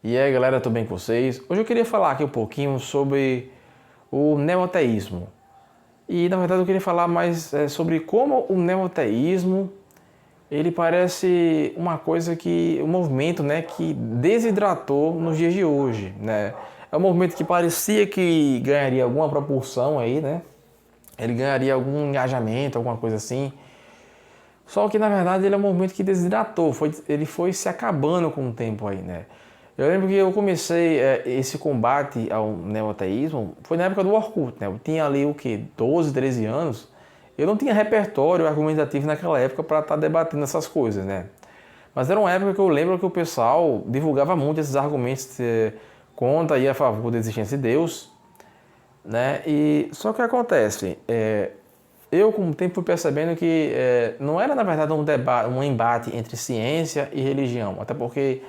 E aí galera, tudo bem com vocês? Hoje eu queria falar aqui um pouquinho sobre o neoteísmo. E na verdade eu queria falar mais sobre como o neoteísmo ele parece uma coisa que, um movimento, né, que desidratou nos dias de hoje, né? É um movimento que parecia que ganharia alguma propulsão aí, né? Ele ganharia algum engajamento, alguma coisa assim. Só que na verdade ele é um movimento que desidratou, ele foi se acabando com o tempo aí, né? Eu lembro que eu comecei esse combate ao neoteísmo, foi na época do Orkut, né? Eu tinha ali o que, 12, 13 anos. Eu não tinha repertório argumentativo naquela época para estar debatendo essas coisas, né? Mas era uma época que eu lembro que o pessoal divulgava muito esses argumentos contra e a favor da existência de Deus, né? E só que acontece, eu com o tempo fui percebendo que não era na verdade um debate, um embate entre ciência e religião, até porque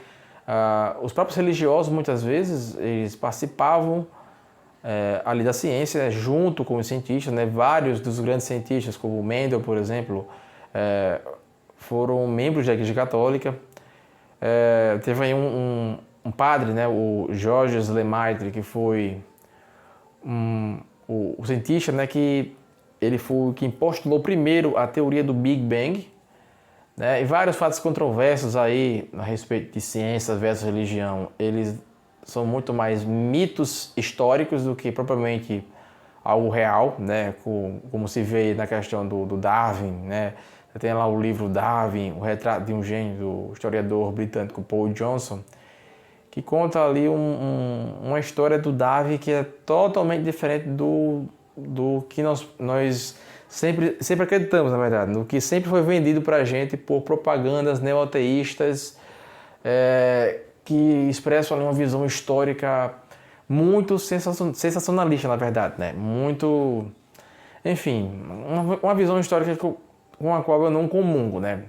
os próprios religiosos muitas vezes eles participavam ali da ciência junto com os cientistas, né? Vários dos grandes cientistas, como Mendel, por exemplo, foram membros da Igreja Católica. Teve aí um padre, né? O Georges Lemaitre, que foi o cientista, né? Que ele foi quem postulou primeiro a teoria do Big Bang, né? E vários fatos controversos aí a respeito de ciência versus religião, eles são muito mais mitos históricos do que propriamente algo real, né? Como se vê na questão do Darwin, né? Tem lá o livro Darwin, o retrato de um gênio, do historiador britânico Paul Johnson, que conta ali uma história do Darwin que é totalmente diferente do que nós sempre acreditamos, na verdade, no que sempre foi vendido para a gente por propagandas neoteístas que expressam ali uma visão histórica muito sensacionalista, na verdade, né? Muito, enfim, uma visão histórica com a qual eu não comungo, né?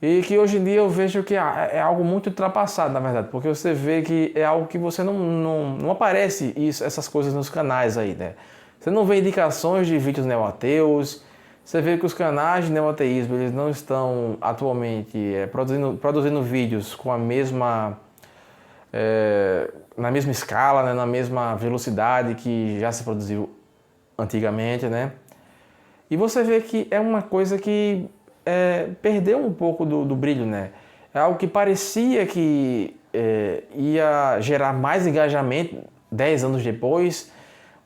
E que hoje em dia eu vejo que é algo muito ultrapassado, na verdade, porque você vê que é algo que você não aparece essas coisas nos canais aí, né? Você não vê indicações de vídeos neoateus, você vê que os canais de neoateísmo eles não estão atualmente produzindo vídeos com a mesma, na mesma escala, né? Na mesma velocidade que já se produziu antigamente, né? E você vê que é uma coisa que perdeu um pouco do brilho, né? É algo que parecia que ia gerar mais engajamento 10 anos depois,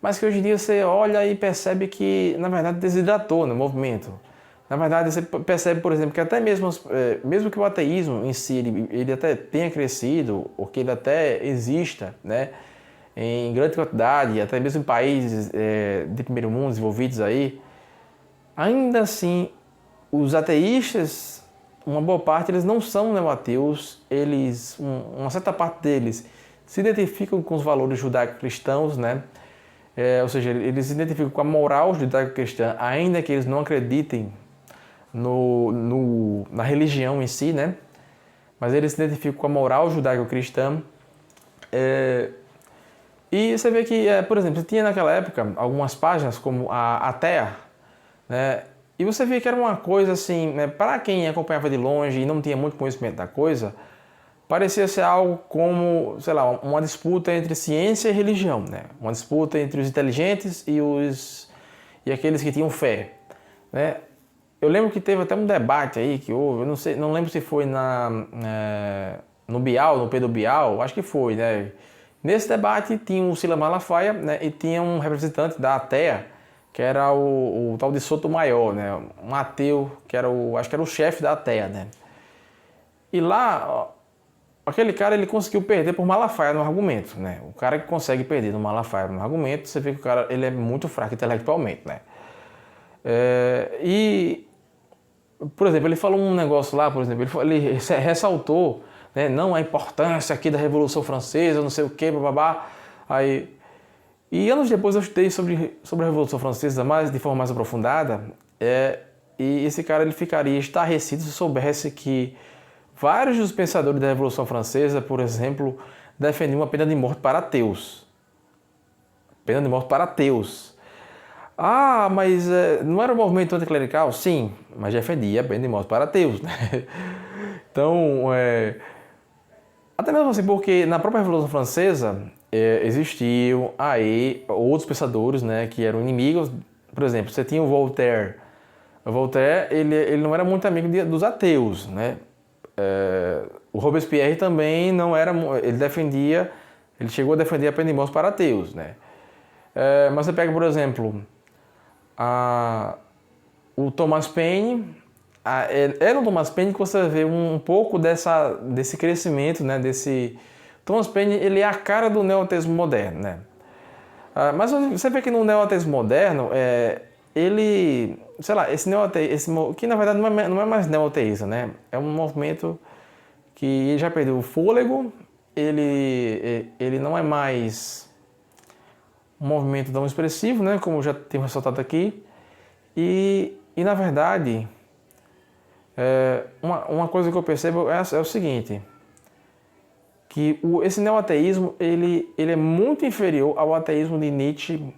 mas que hoje em dia você olha e percebe que, na verdade, desidratou no movimento. Na verdade, você percebe, por exemplo, que até mesmo que o ateísmo em si, ele até tenha crescido, ou que ele até exista, né? Em grande quantidade, até mesmo em países de primeiro mundo desenvolvidos aí, ainda assim, os ateístas, uma boa parte, eles não são neoateus, uma certa parte deles se identificam com os valores judaico-cristãos, né? Ou seja, eles se identificam com a moral judaico-cristã, ainda que eles não acreditem na religião em si, né? Mas eles se identificam com a moral judaico-cristã. E você vê que, por exemplo, tinha naquela época algumas páginas como a Atea, né? E você vê que era uma coisa assim, né, para quem acompanhava de longe e não tinha muito conhecimento da coisa, parecia ser algo como, sei lá, uma disputa entre ciência e religião, né? Uma disputa entre os inteligentes e aqueles que tinham fé, né? Eu lembro que teve até um debate aí que houve, eu não lembro se foi no Bial, no Pedro Bial, acho que foi, né? Nesse debate tinha o Silas Malafaia, né, e tinha um representante da ATEA, que era o tal de Sotomayor, né? Um ateu, que acho que era o chefe da ATEA, né? E lá, aquele cara, ele conseguiu perder por Malafaia no argumento, né? O cara que consegue perder no Malafaia no argumento, você vê que o cara, ele é muito fraco intelectualmente, né? Por exemplo, ele falou um negócio lá, por exemplo, ele ressaltou, né, não a importância aqui da Revolução Francesa, não sei o que, babá. E anos depois eu estudei sobre a Revolução Francesa de forma mais aprofundada, e esse cara ele ficaria estarrecido se soubesse que vários dos pensadores da Revolução Francesa, por exemplo, defendiam a pena de morte para ateus. Pena de morte para ateus. Ah, mas não era um movimento anticlerical? Sim, mas defendia a pena de morte para ateus, né? Então, Até mesmo assim, porque na própria Revolução Francesa existiam aí outros pensadores, né, que eram inimigos. Por exemplo, você tinha o Voltaire. O Voltaire, ele não era muito amigo dos ateus, né? O Robespierre também não era, ele chegou a defender a pena de morte para ateus, né? Mas você pega, por exemplo, o Thomas Paine. É no Thomas Paine que você vê um pouco desse crescimento, né? Thomas Paine, ele é a cara do neoateísmo moderno, né? Mas você vê que no neoateísmo moderno, ele, sei lá, esse neoateísmo, que na verdade não é mais neoateísta, né? É um movimento que já perdeu o fôlego, ele não é mais um movimento tão expressivo, né? Como já tenho ressaltado aqui. E na verdade, uma coisa que eu percebo é o seguinte, que esse neoateísmo ele é muito inferior ao ateísmo de Nietzsche,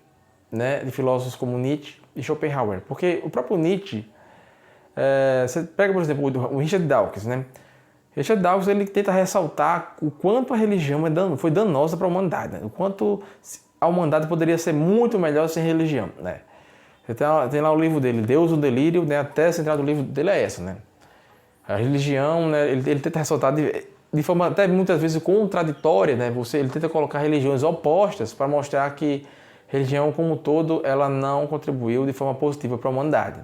né, de filósofos como Nietzsche e Schopenhauer, porque o próprio Nietzsche, você pega, por exemplo, o Richard Dawkins, né? Richard Dawkins, ele tenta ressaltar o quanto a religião foi danosa para a humanidade, né? O quanto a humanidade poderia ser muito melhor sem religião, né? Tem lá o livro dele, Deus, o Delírio, né? A tese central do livro dele é essa, né? A religião, né? Ele tenta ressaltar de forma até muitas vezes contraditória, né? Ele tenta colocar religiões opostas para mostrar que religião como um todo ela não contribuiu de forma positiva para a humanidade.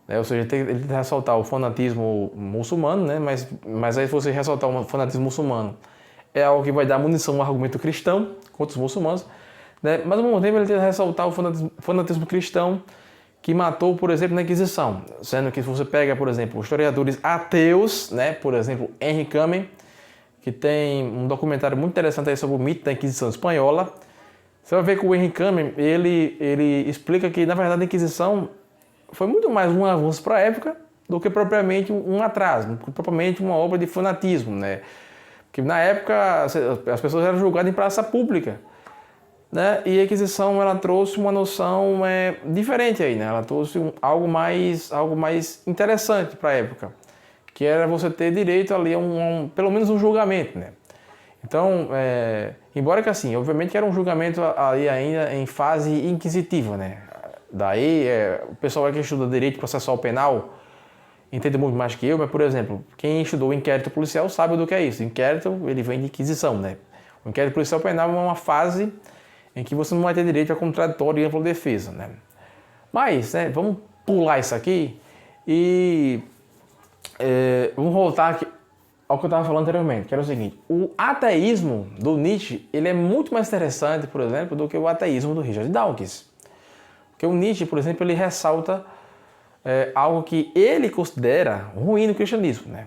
Ou seja, ele tenta ressaltar o fanatismo muçulmano, né? Mas aí se você ressaltar o fanatismo muçulmano é algo que vai dar munição ao argumento cristão contra os muçulmanos, né? Mas ao mesmo tempo ele tenta ressaltar o fanatismo cristão que matou, por exemplo, na Inquisição, sendo que se você pega, por exemplo, historiadores ateus, né, por exemplo, Henry Kamen, que tem um documentário muito interessante aí sobre o mito da Inquisição espanhola, você vai ver que o Henry Kamen, ele explica que, na verdade, a Inquisição foi muito mais um avanço para a época do que propriamente um atraso, propriamente uma obra de fanatismo, né? Porque na época as pessoas eram julgadas em praça pública, né? E a Inquisição ela trouxe uma noção diferente aí, né? Ela trouxe algo mais interessante para a época, que era você ter direito ali a pelo menos um julgamento, né? Então, embora que assim, obviamente que era um julgamento ali ainda em fase inquisitiva, né? Daí o pessoal que estuda direito processual penal entende muito mais que eu, mas por exemplo, quem estudou o inquérito policial sabe do que é isso. O inquérito ele vem de inquisição, né? O inquérito policial penal é uma fase em que você não vai ter direito a contraditório e ampla defesa, né? Mas, né, vamos pular isso aqui e vamos voltar aqui ao que eu estava falando anteriormente, que era o seguinte: o ateísmo do Nietzsche ele é muito mais interessante, por exemplo, do que o ateísmo do Richard Dawkins. Porque o Nietzsche, por exemplo, ele ressalta algo que ele considera ruim no cristianismo, né?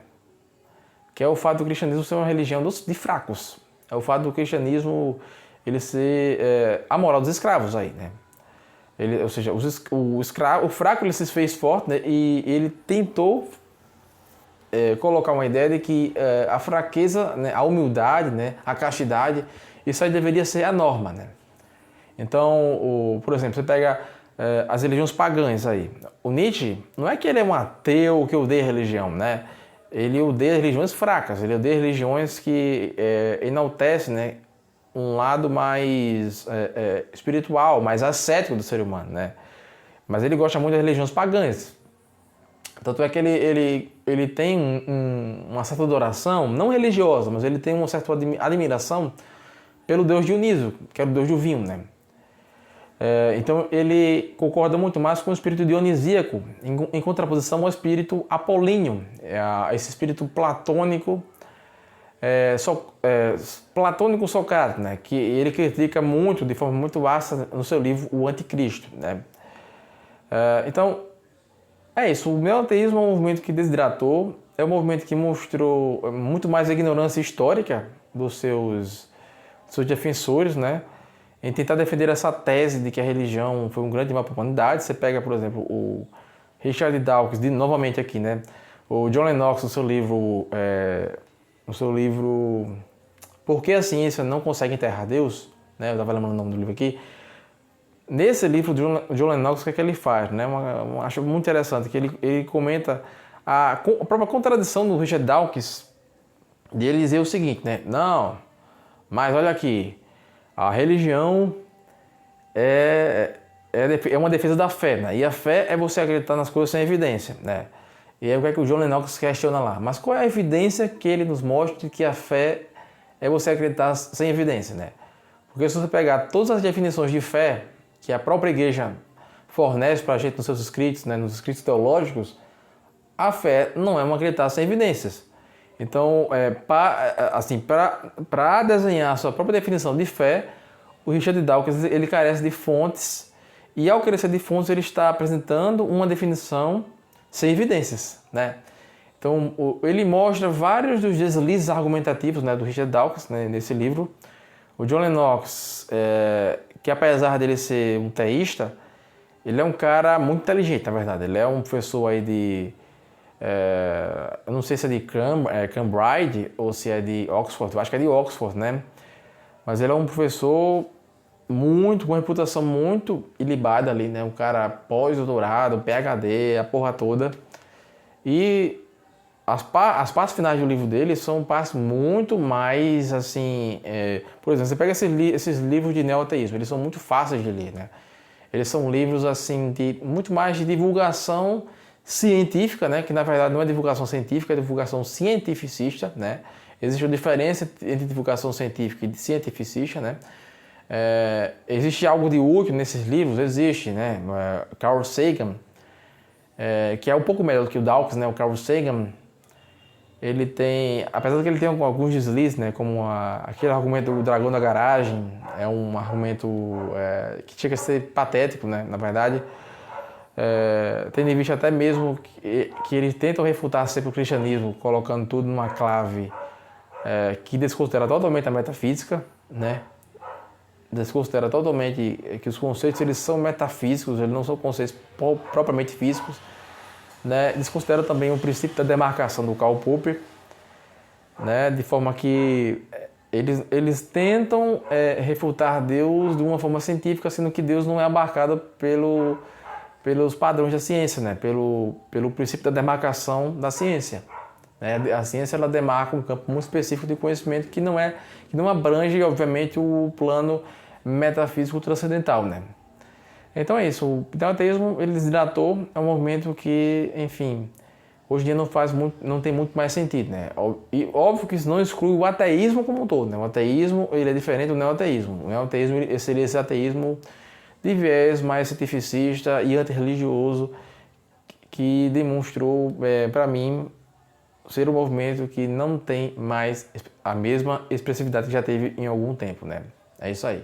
Que é o fato do cristianismo ser uma religião de fracos. É o fato do cristianismo ele ser a moral dos escravos aí, né? Ou seja, o fraco ele se fez forte, né? E ele tentou colocar uma ideia de que a fraqueza, né? A humildade, né? A castidade, isso aí deveria ser a norma, né? Então, por exemplo, você pega as religiões pagãs aí. O Nietzsche, não é que ele é um ateu que odeia religião, né? Ele odeia religiões fracas, ele odeia religiões que enaltecem, né? Um lado mais espiritual, mais ascético do ser humano, né? Mas ele gosta muito das religiões pagãs. Tanto é que ele tem uma certa adoração, não religiosa, mas ele tem uma certa admiração pelo deus Dioniso, que era o deus do vinho, né? Então ele concorda muito mais com o espírito dionisíaco, em contraposição ao espírito apolíneo, esse espírito platônico, platônico socrático, né? Que ele critica muito, de forma muito vasta, no seu livro O Anticristo, né? Então, é isso. O neoateísmo é um movimento que desidratou, é um movimento que mostrou muito mais a ignorância histórica dos seus defensores, né? Em tentar defender essa tese de que a religião foi um grande mal para a humanidade. Você pega, por exemplo, o Richard Dawkins, novamente aqui, né? O John Lennox, no seu livro Por que a Ciência Não Consegue Enterrar Deus? Né? Eu estava lembrando o nome do livro aqui. Nesse livro, o John Lennox, o que é que ele faz? Né? Acho muito interessante que ele comenta a própria contradição do Richard Dawkins de ele dizer o seguinte, né? Não, mas olha aqui, a religião é uma defesa da fé, né? E a fé é você acreditar nas coisas sem evidência, né? E aí o que é que o John Lennox questiona lá? Mas qual é a evidência que ele nos mostra de que a fé é você acreditar sem evidência, né? Porque se você pegar todas as definições de fé que a própria igreja fornece para a gente nos seus escritos, né, nos escritos teológicos, a fé não é uma acreditar sem evidências. Então, para desenhar a sua própria definição de fé, o Richard Dawkins ele carece de fontes e, ao carecer de fontes, ele está apresentando uma definição sem evidências, né? Então, ele mostra vários dos deslizes argumentativos, né, do Richard Dawkins, né, nesse livro. O John Lennox, que apesar dele ser um teísta, ele é um cara muito inteligente, na verdade. Ele é um professor aí de... eu não sei se é de Cambridge ou se é de Oxford. Eu acho que é de Oxford, né? Mas ele é um professor com uma reputação muito ilibada ali, né? Um cara pós-doutorado, PhD, a porra toda. E as partes finais do livro dele são partes muito mais, assim... por exemplo, você pega esses livros de neoateísmo, eles são muito fáceis de ler, né? Eles são livros, assim, muito mais de divulgação científica, né? Que na verdade não é divulgação científica, é divulgação cientificista, né? Existe uma diferença entre divulgação científica e de cientificista, né? Existe algo de útil nesses livros? Existe, né? Carl Sagan, que é um pouco melhor do que o Dawkins, né? O Carl Sagan, ele tem, apesar de que ele tem alguns deslizes, né? Como aquele argumento do dragão da garagem, é um argumento que chega a ser patético, né? Na verdade, tendo em vista até mesmo que eles tentam refutar sempre o cristianismo, colocando tudo numa clave que desconsidera totalmente a metafísica, né? Desconsidera totalmente que os conceitos eles são metafísicos, eles não são conceitos propriamente físicos, né? Desconsidera também o princípio da demarcação do Karl Popper, né? De forma que eles tentam refutar Deus de uma forma científica, sendo que Deus não é abarcado pelos padrões da ciência, né? Pelo princípio da demarcação da ciência. A ciência ela demarca um campo muito específico de conhecimento que não abrange, obviamente, o plano metafísico transcendental, né? Então é isso. O neoateísmo ele desidratou, é um movimento que, enfim, hoje em dia não tem muito mais sentido, né? E óbvio que isso não exclui o ateísmo como um todo, né? O ateísmo ele é diferente do neoateísmo. O neoateísmo seria esse ateísmo de viés mais cientificista e antirreligioso que demonstrou, para mim, ser um movimento que não tem mais a mesma expressividade que já teve em algum tempo, né? É isso aí.